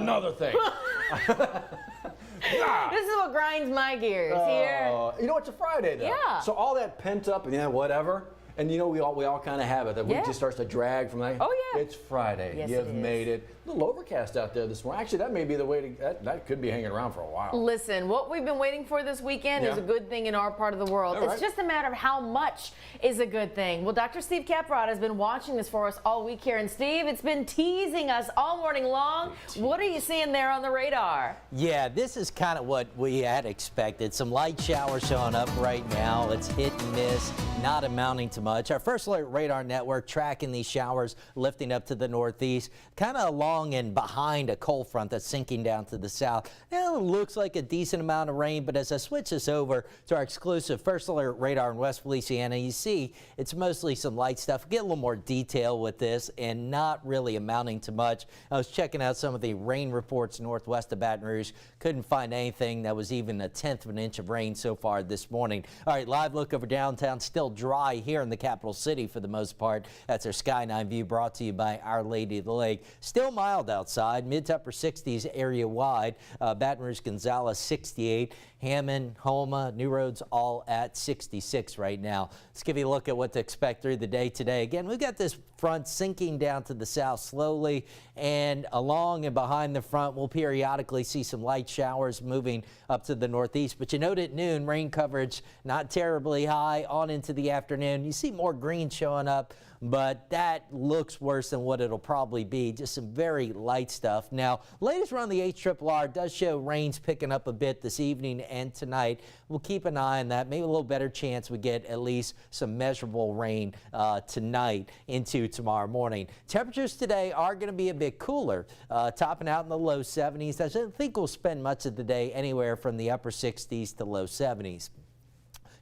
another thing. This is what grinds my gears here. You know, it's a Friday, though. Yeah. So all that pent up and whatever. And you know, we all kind of have it. The week just starts to drag from that. Oh, yeah. It's Friday. Yes, You've made it. A little overcast out there this morning. Actually, that may be the way to, that could be hanging around for a while. Listen, what we've been waiting for this weekend is a good thing in our part of the world. It's just a matter of how much is a good thing. Well, Dr. Steve Caprott has been watching this for us all week here. And Steve, it's been teasing us all morning long. What are you seeing there on the radar? Yeah, this is kind of what we had expected. Some light showers showing up right now. It's hit and miss, not amounting to much. Our First Alert Radar Network tracking these showers lifting up to the northeast, kind of along and behind a cold front that's sinking down to the south. Now it looks like a decent amount of rain, but as I switch this over to our exclusive First Alert Radar in West Louisiana, you see it's mostly some light stuff. Get a little more detail with this and not really amounting to much. I was checking out some of the rain reports northwest of Baton Rouge. Couldn't find anything that was even 1/10 of an inch of rain so far this morning. All right, live look over downtown. Still dry here in the capital city for the most part. That's our Skyline view brought to you by Our Lady of the Lake. Still mild outside, mid to upper 60s area wide. Baton Rouge, Gonzales 68, Hammond, Homa, New Roads all at 66 right now. Let's give you a look at what to expect through the day today. Again, we've got this front sinking down to the south slowly, and along and behind the front we'll periodically see some light showers moving up to the northeast. But you note at noon, rain coverage not terribly high on into the afternoon. You see more green showing up, but that looks worse than what it'll probably be. Just some very light stuff. Now, latest run the HRRR does show rains picking up a bit this evening and tonight. We'll keep an eye on that. Maybe a little better chance we get at least some measurable rain tonight into tomorrow morning. Temperatures today are going to be a bit cooler, topping out in the low 70s. I don't think we'll spend much of the day anywhere from the upper 60s to low 70s.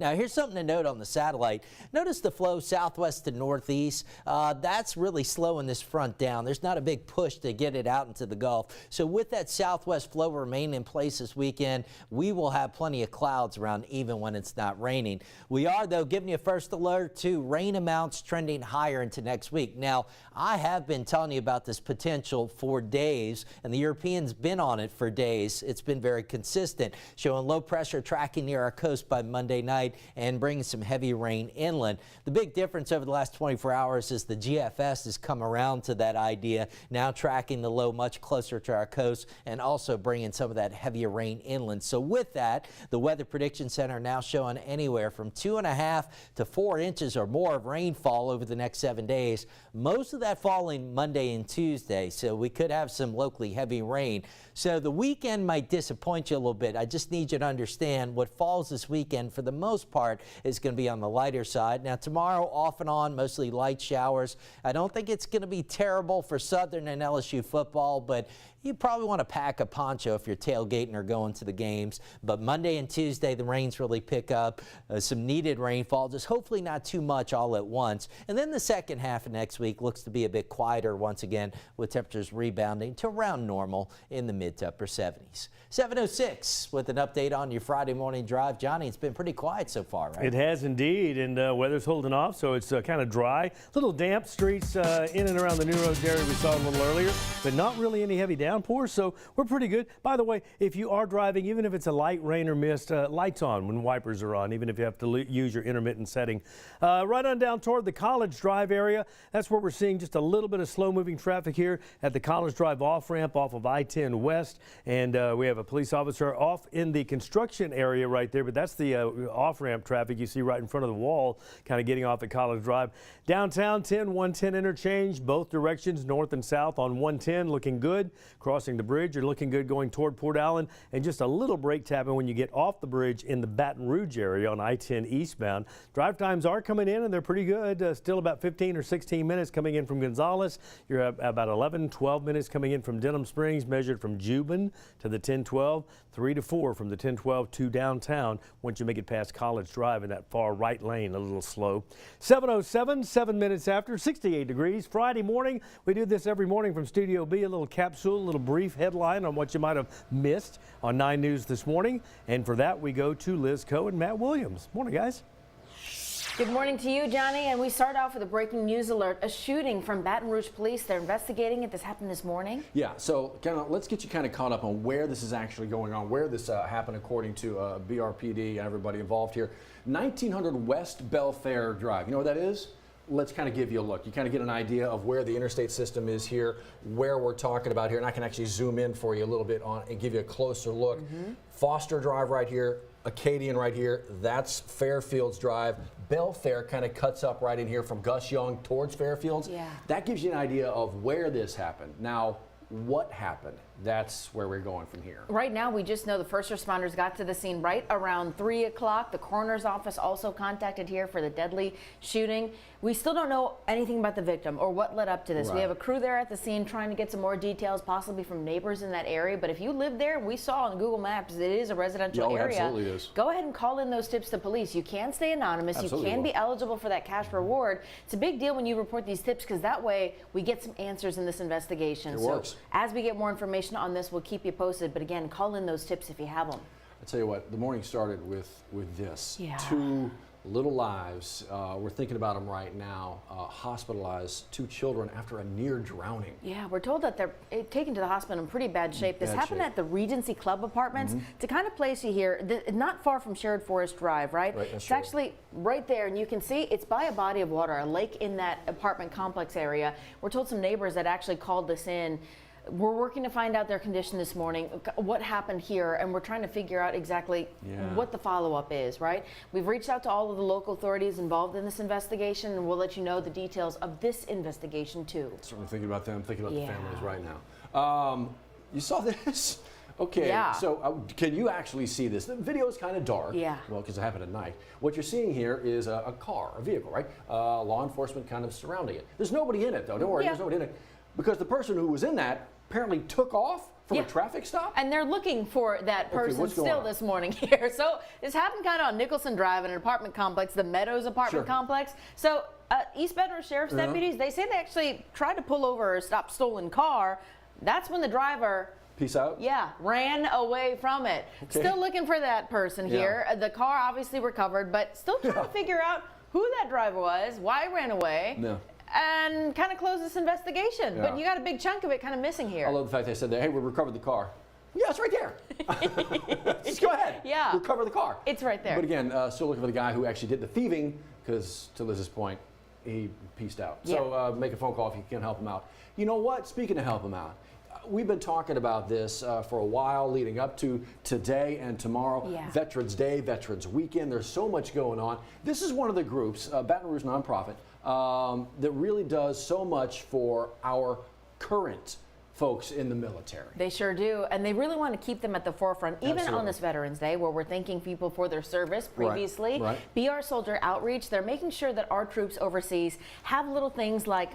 Now, here's something to note on the satellite. Notice the flow southwest to northeast. That's really slowing this front down. There's not a big push to get it out into the Gulf. So with that southwest flow remaining in place this weekend, we will have plenty of clouds around even when it's not raining. We are, though, giving you a first alert to rain amounts trending higher into next week. Now, I have been telling you about this potential for days, and the Europeans been on it for days. It's been very consistent, showing low pressure tracking near our coast by Monday night and bringing some heavy rain inland. The big difference over the last 24 hours is the GFS has come around to that idea, now tracking the low much closer to our coast and also bringing some of that heavier rain inland. So with that, the Weather Prediction Center now showing anywhere from 2.5 to 4 inches or more of rainfall over the next 7 days. Most of that falling Monday and Tuesday, so we could have some locally heavy rain. So the weekend might disappoint you a little bit. I just need you to understand what falls this weekend for the most part is going to be on the lighter side. Now tomorrow off and on, mostly light showers. I don't think it's going to be terrible for Southern and LSU football, but you probably want to pack a poncho if you're tailgating or going to the games. But Monday and Tuesday, the rains really pick up. Some needed rainfall, just hopefully not too much all at once. And then the second half of next week looks to be a bit quieter once again, with temperatures rebounding to around normal in the mid to upper 70s. 7:06 with an update on your Friday morning drive. Johnny, it's been pretty quiet so far, right? It has indeed, and weather's holding off, so it's kind of dry. A little damp streets in and around the New Roads area we saw a little earlier, but not really any heavy downpours, so we're pretty good. By the way, if you are driving, even if it's a light rain or mist, lights on when wipers are on, even if you have to use your intermittent setting. Right on down toward the College Drive area, that's where we're seeing just a little bit of slow-moving traffic here at the College Drive off-ramp off of I-10 West, and we have a police officer off in the construction area right there, but that's the off-ramp traffic you see right in front of the wall, kind of getting off at College Drive. Downtown 110 interchange, both directions, north and south on 110, looking good. Crossing the bridge, you're looking good going toward Port Allen, and just a little brake tapping when you get off the bridge in the Baton Rouge area on I-10 eastbound. Drive times are coming in, and they're pretty good. Still about 15 or 16 minutes coming in from Gonzales. You're about 11, 12 minutes coming in from Denham Springs, measured from Juban to the 1012, 3 to 4 from the 1012 to downtown once you make it past College Drive in that far right lane, a little slow. 7:07, 7 minutes after, 68 degrees. Friday morning, we do this every morning from Studio B, a little capsule, a little brief headline on what you might have missed on 9 News this morning. And for that, we go to Liz Coe and Matt Williams. Morning, guys. Good morning to you, Johnny. And we start off with a breaking news alert. A shooting from Baton Rouge police. They're investigating it. This happened this morning. Yeah, so let's get you kind of caught up on where this is actually going on, where this happened according to BRPD and everybody involved here. 1900 West Belfair Drive. You know where that is? Let's kind of give you a look. You kind of get an idea of where the interstate system is here, where we're talking about here, and I can actually zoom in for you a little bit on and give you a closer look. Foster Drive right here, Acadian right here, that's Fairfields Drive. Belfair kind of cuts up right in here from Gus Young towards Fairfields. Yeah. That gives you an idea of where this happened. Now, what happened? That's where we're going from here. Right now, we just know the first responders got to the scene right around 3 o'clock. The coroner's office also contacted here for the deadly shooting. We still don't know anything about the victim or what led up to this. Right. We have a crew there at the scene trying to get some more details, possibly from neighbors in that area. But if you live there, we saw on Google Maps, it is a residential area. Absolutely is. Go ahead and call in those tips to police. You can stay anonymous. Absolutely you can be eligible for that cash reward. It's a big deal when you report these tips because that way we get some answers in this investigation. It works. As we get more information on this, we'll keep you posted. But again, call in those tips if you have them. I tell you what, the morning started with this. Yeah. 2 little lives. We're thinking about them right now. Hospitalized 2 children after a near drowning. Yeah, we're told that they're taken to the hospital in pretty bad shape. This happened at the Regency Club Apartments. To kind of place you here, not far from Sherrod Forest Drive, right? Right, that's it's true. actually right there, and you can see it's by a body of water, a lake in that apartment complex area. We're told some neighbors that actually called this in. We're working to find out their condition this morning, what happened here, and we're trying to figure out exactly what the follow-up is, right? We've reached out to all of the local authorities involved in this investigation, and we'll let you know the details of this investigation, too. Certainly thinking about them, thinking about the families right now. You saw this? Okay, so can you actually see this? The video is kind of dark. Yeah. Well, because it happened at night. What you're seeing here is a car, a vehicle, right? Law enforcement kind of surrounding it. There's nobody in it, though. Don't worry, there's nobody in it. Because the person who was in that apparently took off from a traffic stop. And they're looking for that person still this morning here. So this happened kind of on Nicholson Drive in an apartment complex, the Meadows apartment complex. So East Baton Rouge Sheriff's deputies, they say they actually tried to pull over or stop stolen car. That's when the driver... Peace out? Yeah, ran away from it. Okay. Still looking for that person here. The car obviously recovered, but still trying to figure out who that driver was, why he ran away. And kind of close this investigation. But you got a big chunk of it kind of missing here. I love the fact they said that, hey, we recovered the car. Yeah, it's right there. Just go ahead. Yeah. Recover the car. It's right there. But again, still looking for the guy who actually did the thieving, because to Liz's point, he pieced out. So make a phone call if you can help him out. You know what? Speaking of help him out, we've been talking about this for a while leading up to today and tomorrow. Veterans Day, Veterans Weekend. There's so much going on. This is one of the groups, Baton Rouge nonprofit, that really does so much for our current folks in the military. They sure do, and they really want to keep them at the forefront, even on this Veterans Day, where we're thanking people for their service previously. BR Soldier Outreach, they're making sure that our troops overseas have little things like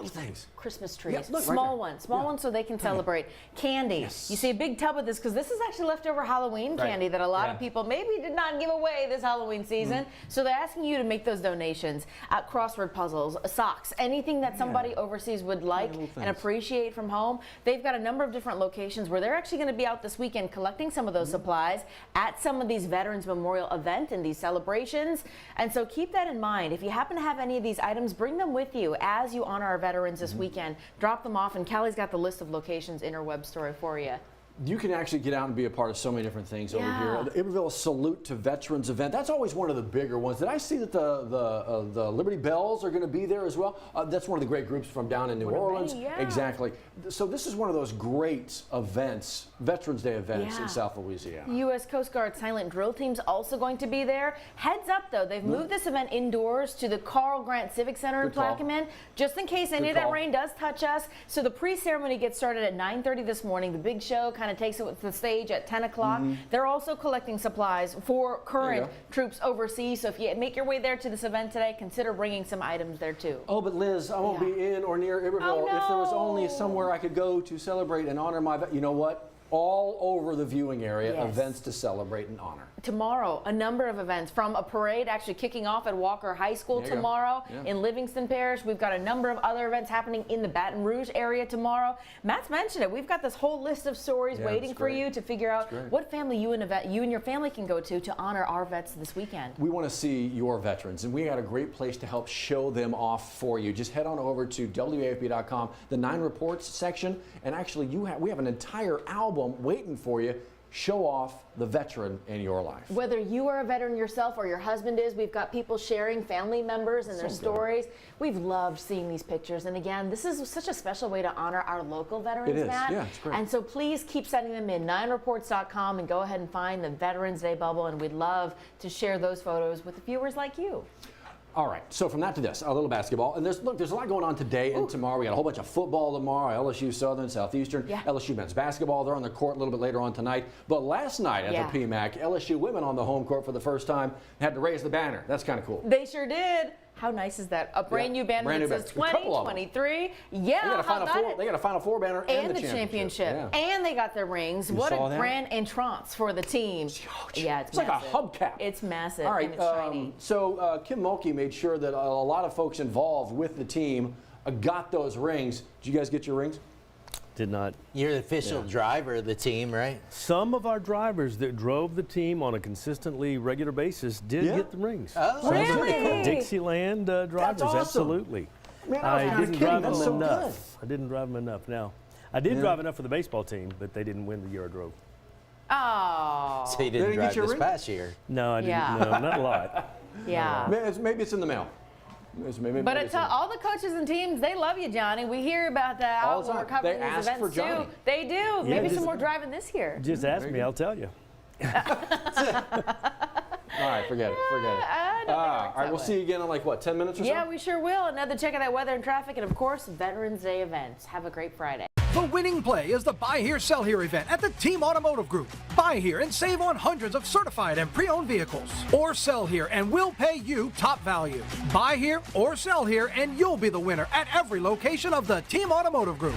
Christmas trees, small ones so they can celebrate. Candy. You see a big tub of this, because this is actually leftover Halloween candy that a lot of people maybe did not give away this Halloween season, so they're asking you to make those donations. Crossword puzzles, socks, anything that somebody overseas would like and appreciate from home. They've got a number of different locations where they're actually going to be out this weekend collecting some of those supplies at some of these Veterans Memorial events and these celebrations. And so keep that in mind. If you happen to have any of these items, bring them with you as you honor our veterans this weekend. Drop them off, and Callie's got the list of locations in her web story for you. You can actually get out and be a part of so many different things over here. The Iberville Salute to Veterans event, that's always one of the bigger ones. Did I see that the Liberty Bells are going to be there as well? That's one of the great groups from down in New Orleans. Exactly. So this is one of those great events, Veterans Day events in South Louisiana. U.S. Coast Guard Silent Drill Team's also going to be there. Heads up, though, they've moved this event indoors to the Carl Grant Civic Center in Plaquemine, just in case any of that rain does touch us. So the pre-ceremony gets started at 9:30 this morning. The big show kind of takes it to the stage at 10 o'clock. They're also collecting supplies for current troops overseas. So if you make your way there to this event today, consider bringing some items there too. Oh, but Liz, I won't be in or near Iberville. If there was only somewhere I could go to celebrate and honor my, you know what? all over the viewing area, Yes. events to celebrate and honor. Tomorrow, a number of events, from a parade actually kicking off at Walker High School There you go. tomorrow Yeah. in Livingston Parish. We've got a number of other events happening in the Baton Rouge area tomorrow. Matt's mentioned it. We've got this whole list of stories Yeah, waiting that's for great. you to figure out great. what family you and your family can go to honor our vets this weekend. We want to see your veterans, and we got a great place to help show them off for you. Just head on over to WAFB.com, the 9 Reports section, and actually we have an entire album waiting for you. Show off the veteran in your life. Whether you are a veteran yourself or your husband is, we've got people sharing, family members and their stories. We've loved seeing these pictures. And again, this is such a special way to honor our local veterans, It is. Matt. Yeah, it's great. And so please keep sending them in, 9reports.com, and go ahead and find the Veterans Day bubble. And we'd love to share those photos with viewers like you. All right, so from that to this, a little basketball. And there's a lot going on today and tomorrow. We got a whole bunch of football tomorrow, LSU Southern, Southeastern, Yeah. LSU men's basketball. They're on the court a little bit later on tonight. But last night at the PMAC, LSU women on the home court for the first time had to raise the banner. That's kind of cool. They sure did. How nice is that? A brand new banner brand that new says banner. A couple of them. 2023. Yeah, They got a how Final about Four. it? They got a Final Four banner And the the championship. Yeah. And they got their rings. What saw a that? grand entrance for the team. Yeah, It's like a hubcap. It's massive. All right, and it's shiny. so Kim Mulkey made sure that a lot of folks involved with the team got those rings. Did you guys get your rings? Did not. You're the official driver of the team, right? Some of our drivers that drove the team on a consistently regular basis did Yeah? get the rings. Oh, Some of them Really? Dixieland drivers, awesome. absolutely. Man, I was I kinda didn't kidding. drive That's them so enough. I didn't drive them enough. Now, I did drive enough for the baseball team, but they didn't win the year I drove. Oh, So you They didn't didn't get drive your this ring? past year. No, I didn't. Yeah. No, not a lot. yeah. Maybe it's in the mail. Maybe But it's in- all the coaches and teams, they love you, Johnny. We hear about that All out the when we're time. covering They these ask events for Johnny. too. They do. Maybe just- some more driving this year. Just ask me, I'll tell you. All right, forget it. Forget it. I don't think it All works right, that we'll way. see you again in like what, 10 minutes or so? Yeah, we sure will. Another check of that weather and traffic, and of course, Veterans Day events. Have a great Friday. The winning play is the Buy Here, Sell Here event at the Team Automotive Group. Buy here and save on hundreds of certified and pre-owned vehicles. Or sell here and we'll pay you top value. Buy here or sell here and you'll be the winner at every location of the Team Automotive Group.